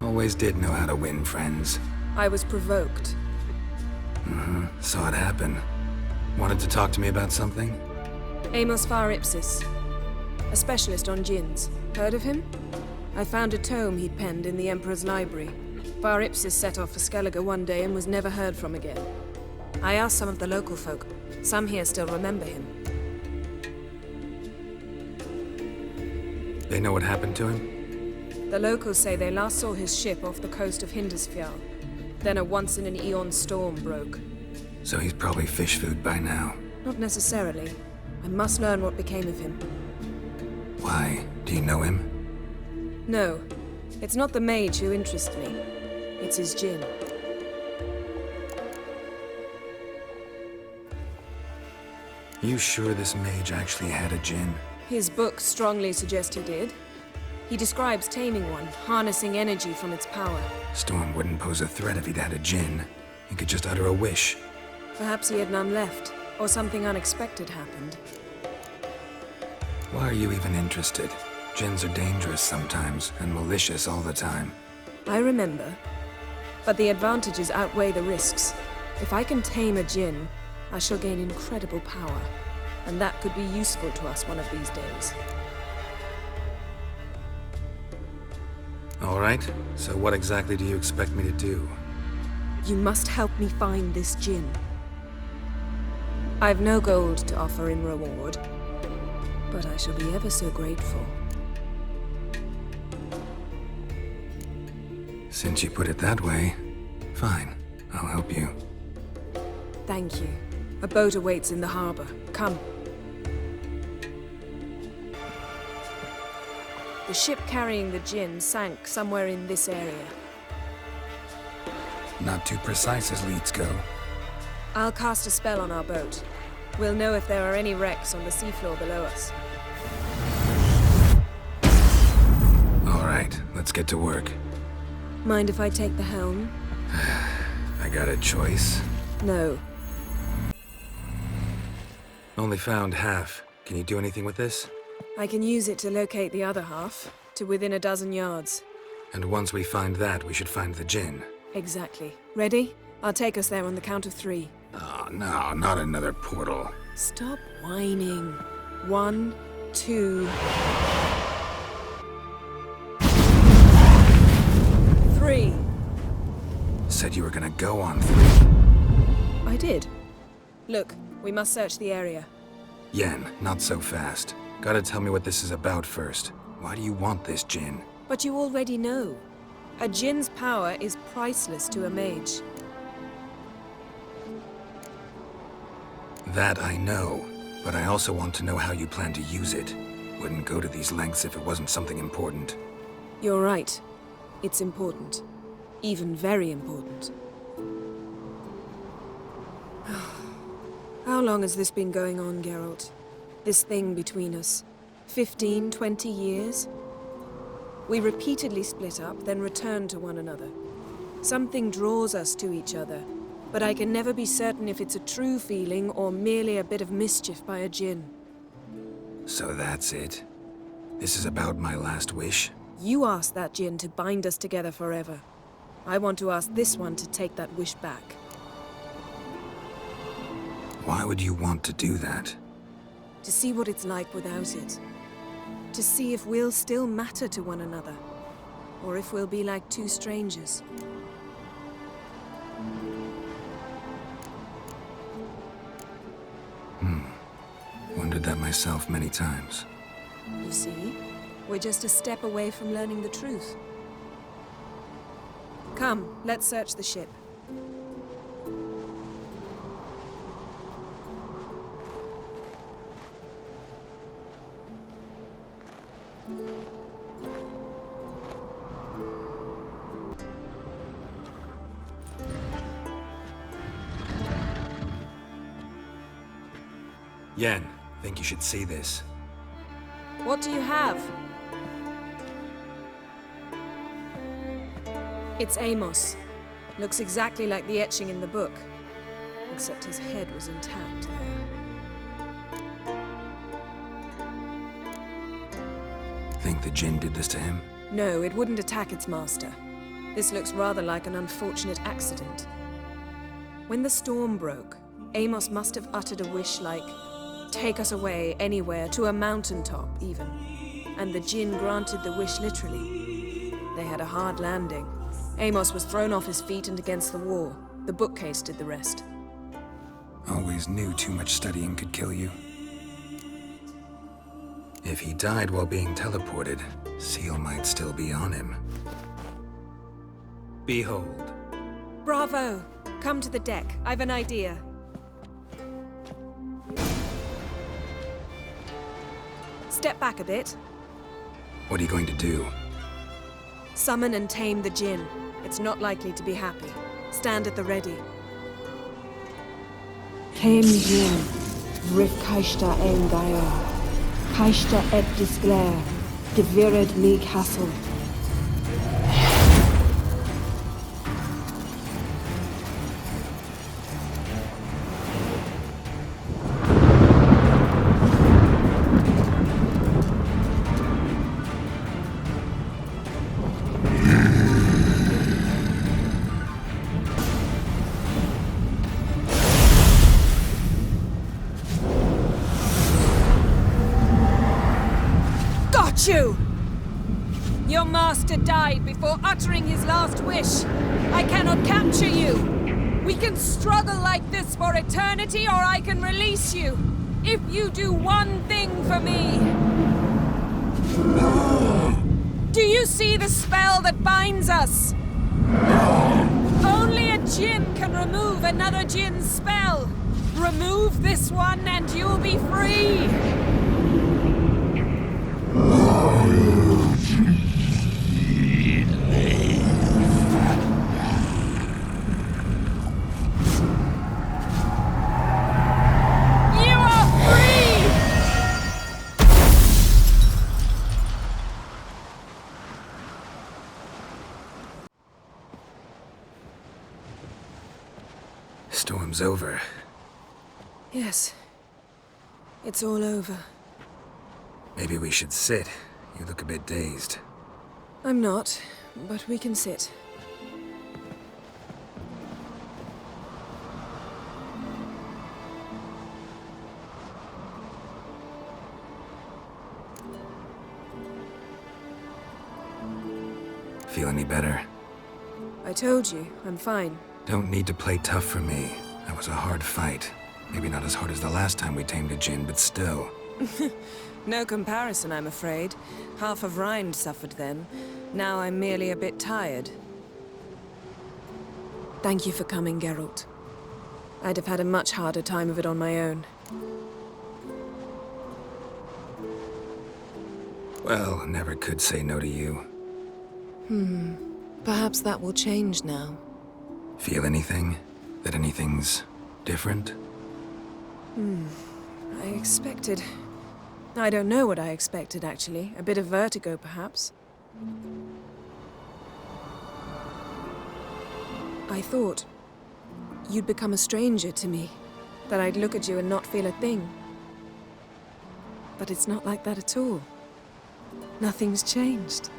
Always did know how to win friends. I was provoked. Saw it happen. Wanted to talk to me about something? Amos Far Ipsis, a specialist on djinns. Heard of him? I found a tome he'd penned in the Emperor's library. Far Ipsis set off for Skellige one day and was never heard from again. I asked some of the local folk. Some here still remember him. They know what happened to him? The locals say they last saw his ship off the coast of Hindisfjall. Then a once-in-an-eon storm broke. So he's probably fish food by now. Not necessarily. I must learn what became of him. Why? Do you know him? No. It's not the mage who interests me. It's his djinn. You sure this mage actually had a djinn? His books strongly suggest he did. He describes taming one, harnessing energy from its power. Storm wouldn't pose a threat if he'd had a djinn. He could just utter a wish. Perhaps he had none left, or something unexpected happened. Why are you even interested? Djinns are dangerous sometimes, and malicious all the time. I remember. But the advantages outweigh the risks. If I can tame a djinn, I shall gain incredible power. And that could be useful to us one of these days. All right, so what exactly do you expect me to do? You must help me find this djinn. I've no gold to offer in reward, but I shall be ever so grateful. Since you put it that way, fine, I'll help you. Thank you. A boat awaits in the harbor. Come. The ship carrying the djinn sank somewhere in this area. Not too precise as leads go. I'll cast a spell on our boat. We'll know if there are any wrecks on the seafloor below us. All right, let's get to work. Mind if I take the helm? I got a choice. No. Only found half. Can you do anything with this? I can use it to locate the other half, to within a dozen yards. And once we find that, we should find the djinn. Exactly. Ready? I'll take us there on the count of 3. Oh, no, not another portal. Stop whining. 1, 2... 3. Said you were gonna go on 3. I did. Look, we must search the area. Yen, not so fast. Gotta tell me what this is about first. Why do you want this djinn? But you already know. A djinn's power is priceless to a mage. That I know, but I also want to know how you plan to use it. Wouldn't go to these lengths if it wasn't something important. You're right. It's important. Even very important. How long has this been going on, Geralt? This thing between us? 15, 20 years? We repeatedly split up, then return to one another. Something draws us to each other, but I can never be certain if it's a true feeling or merely a bit of mischief by a djinn. So that's it. This is about my last wish? You asked that djinn to bind us together forever. I want to ask this one to take that wish back. Why would you want to do that? To see what it's like without it. To see if we'll still matter to one another. Or if we'll be like two strangers. Wondered that myself many times. You see? We're just a step away from learning the truth. Come, let's search the ship. Yen, think you should see this. What do you have? It's Amos. Looks exactly like the etching in the book. Except his head was intact there. Think the djinn did this to him? No, it wouldn't attack its master. This looks rather like an unfortunate accident. When the storm broke, Amos must have uttered a wish like, "Take us away, anywhere, to a mountaintop, even." And the Jinn granted the wish literally. They had a hard landing. Amos was thrown off his feet and against the wall. The bookcase did the rest. Always knew too much studying could kill you. If he died while being teleported, Seal might still be on him. Behold. Bravo! Come to the deck. I've an idea. Step back a bit. What are you going to do? Summon and tame the Jinn. It's not likely to be happy. Stand at the ready. Tame Jinn, Vrif Kaishta ein Gaia, Kaishta et Disglair, Devirid me Castle. You! Your master died before uttering his last wish. I cannot capture you. We can struggle like this for eternity, or I can release you. If you do one thing for me. Do you see the spell that binds us? Only a Jinn can remove another Jinn's spell. Remove this one and you'll be free. Storm's over. Yes. It's all over. Maybe we should sit. You look a bit dazed. I'm not, but we can sit. Feel any better? I told you, I'm fine. Don't need to play tough for me. That was a hard fight. Maybe not as hard as the last time we tamed a Jinn, but still. No comparison, I'm afraid. Half of Rind suffered then. Now I'm merely a bit tired. Thank you for coming, Geralt. I'd have had a much harder time of it on my own. Well, never could say no to you. Perhaps that will change now. Feel anything? That anything's different? I expected... I don't know what I expected, actually. A bit of vertigo, perhaps. I thought you'd become a stranger to me. That I'd look at you and not feel a thing. But it's not like that at all. Nothing's changed.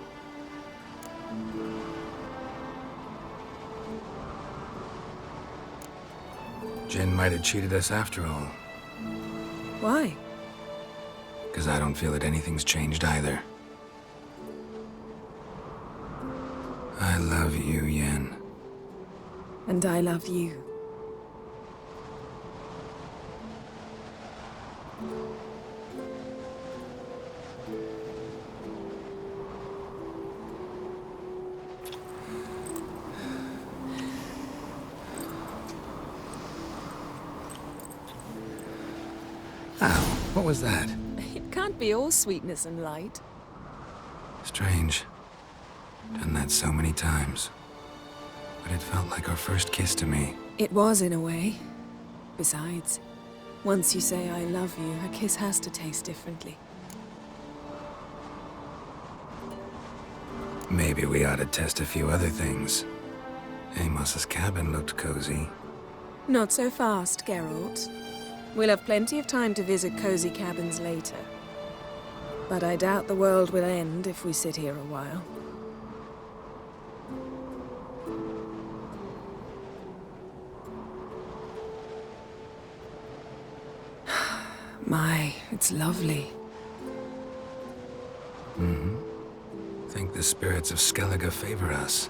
Jinn might have cheated us after all. Why? Because I don't feel that anything's changed either. I love you, Yen. And I love you. Ow, what was that? It can't be all sweetness and light. Strange. Done that so many times. But it felt like our first kiss to me. It was, in a way. Besides, once you say I love you, a kiss has to taste differently. Maybe we ought to test a few other things. Amos's cabin looked cozy. Not so fast, Geralt. We'll have plenty of time to visit cozy cabins later. But I doubt the world will end if we sit here a while. My, it's lovely. Think the spirits of Skellige favor us.